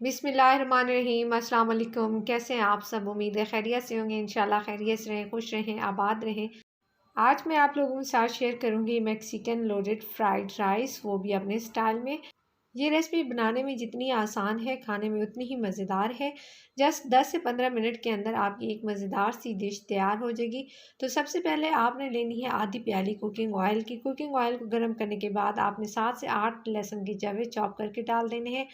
बिस्मिल्लाहिर्रहमानिर्रहीम। अस्सलाम वालेकुम। कैसे हैं आप सब? उम्मीद है खैरियत से होंगे। इंशाल्लाह खैरियत से रहें, खुश रहें, आबाद रहें। आज मैं आप लोगों के साथ शेयर करूंगी मैक्सिकन लोडेड फ्राइड राइस, वो भी अपने स्टाइल में। ये रेसिपी बनाने में जितनी आसान है, खाने में उतनी ही मज़ेदार है। जस्ट 10 से 15 मिनट के अंदर आपकी एक मज़ेदार सी डिश तैयार हो जाएगी। तो सबसे पहले आपने लेनी है आधी प्याली कुकिंग ऑयल की। कुकिंग ऑयल को गर्म करने के बाद आपने 7 से 8 लहसुन की जवे चॉप करके डाल देने हैं।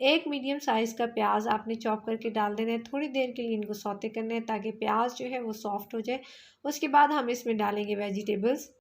एक मीडियम साइज़ का प्याज आपने चॉप करके डाल देना है। थोड़ी देर के लिए इनको सौते करना है ताकि प्याज जो है वो सॉफ्ट हो जाए। उसके बाद हम इसमें डालेंगे वेजिटेबल्स।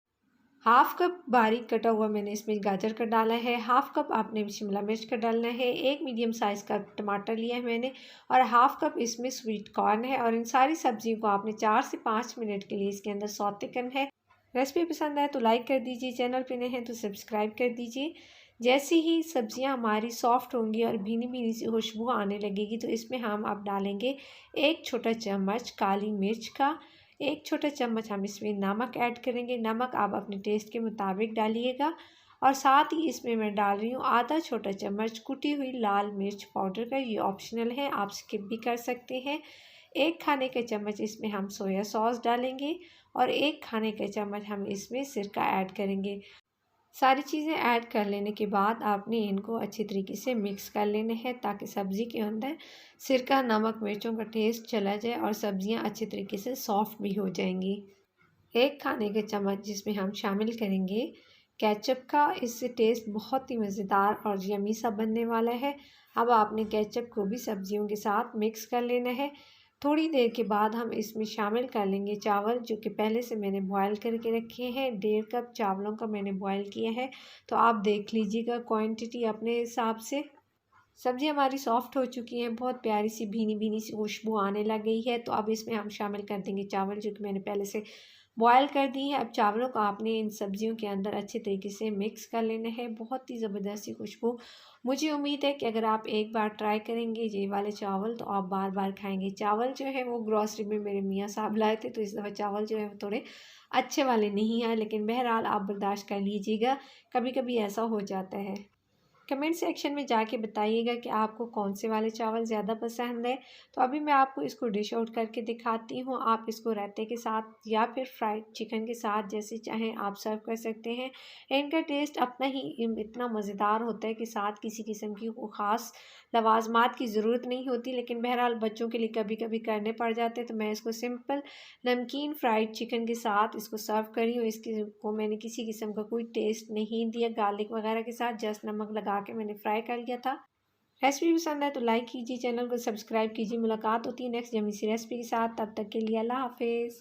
हाफ कप बारीक कटा हुआ मैंने इसमें गाजर का डाला है। हाफ कप आपने शिमला मिर्च का डालना है। एक मीडियम साइज़ का टमाटर लिया है मैंने, और हाफ कप इसमें स्वीट कॉर्न है। और इन सारी सब्जियों को आपने 4 से 5 मिनट के लिए इसके अंदर सौते करना है। रेसिपी पसंद आए तो लाइक कर दीजिए, चैनल पे नए हैं तो सब्सक्राइब कर दीजिए। जैसे ही सब्जियां हमारी सॉफ्ट होंगी और भीनी भीनी सी खुशबू आने लगेगी, तो इसमें हम अब डालेंगे एक छोटा चम्मच काली मिर्च का। एक छोटा चम्मच हम इसमें नमक ऐड करेंगे। नमक आप अपने टेस्ट के मुताबिक डालिएगा। और साथ ही इसमें मैं डाल रही हूँ आधा छोटा चम्मच कुटी हुई लाल मिर्च पाउडर का। ये ऑप्शनल है, आप स्किप भी कर सकते हैं। एक खाने का चम्मच इसमें हम सोया सॉस डालेंगे, और एक खाने का चम्मच हम इसमें सिरका ऐड करेंगे। सारी चीज़ें ऐड कर लेने के बाद आपने इनको अच्छी तरीके से मिक्स कर लेने हैं ताकि सब्ज़ी के अंदर सिरका, नमक, मिर्चों का टेस्ट चला जाए और सब्ज़ियां अच्छी तरीके से सॉफ्ट भी हो जाएंगी। एक खाने के चम्मच जिसमें हम शामिल करेंगे केचप का। इससे टेस्ट बहुत ही मज़ेदार और यमी सा बनने वाला है। अब आपने केचप को भी सब्जियों के साथ मिक्स कर लेना है। थोड़ी देर के बाद हम इसमें शामिल कर लेंगे चावल, जो कि पहले से मैंने बॉयल करके रखे हैं। 1.5 कप चावलों का मैंने बॉयल किया है, तो आप देख लीजिएगा क्वांटिटी अपने हिसाब से। सब्ज़ी हमारी सॉफ्ट हो चुकी है, बहुत प्यारी सी भीनी भीनी सी खुशबू आने लग गई है। तो अब इसमें हम शामिल कर देंगे चावल, जो कि मैंने पहले से बॉयल कर दी है। अब चावलों को आपने इन सब्जियों के अंदर अच्छे तरीके से मिक्स कर लेना है। बहुत ही ज़बरदस्त सी खुशबू। मुझे उम्मीद है कि अगर आप एक बार ट्राई करेंगे ये वाले चावल, तो आप बार बार खाएंगे। चावल जो है वो ग्रॉसरी में मेरे मियाँ साहब लाए थे, तो इस दफ़ा चावल जो है वो थोड़े अच्छे वाले नहीं आए, लेकिन बहरहाल आप बर्दाश्त कर लीजिएगा, कभी कभी ऐसा हो जाता है। कमेंट सेक्शन में जाके बताइएगा कि आपको कौन से वाले चावल ज़्यादा पसंद है। तो अभी मैं आपको इसको डिश आउट करके दिखाती हूँ। आप इसको रायते के साथ या फिर फ्राइड चिकन के साथ जैसे चाहें आप सर्व कर सकते हैं। इनका टेस्ट अपना ही इतना मज़ेदार होता है कि साथ किसी किस्म की को ख़ास लवाजमात की ज़रूरत नहीं होती, लेकिन बहरहाल बच्चों के लिए कभी कभी करने पड़ जाते हैं। तो मैं इसको सिंपल नमकीन फ्राइड चिकन के साथ इसको सर्व करी हूँ। इसकी को मैंने किसी किस्म का कोई टेस्ट नहीं दिया गार्लिक वगैरह के साथ, जस्ट नमक लगा के मैंने फ्राई कर लिया था। रेसिपी पसंद है तो लाइक कीजिए, चैनल को सब्सक्राइब कीजिए। मुलाकात होती है नेक्स्ट यम्मी सी रेसिपी के साथ, तब तक के लिए अल्लाह हाफिज़।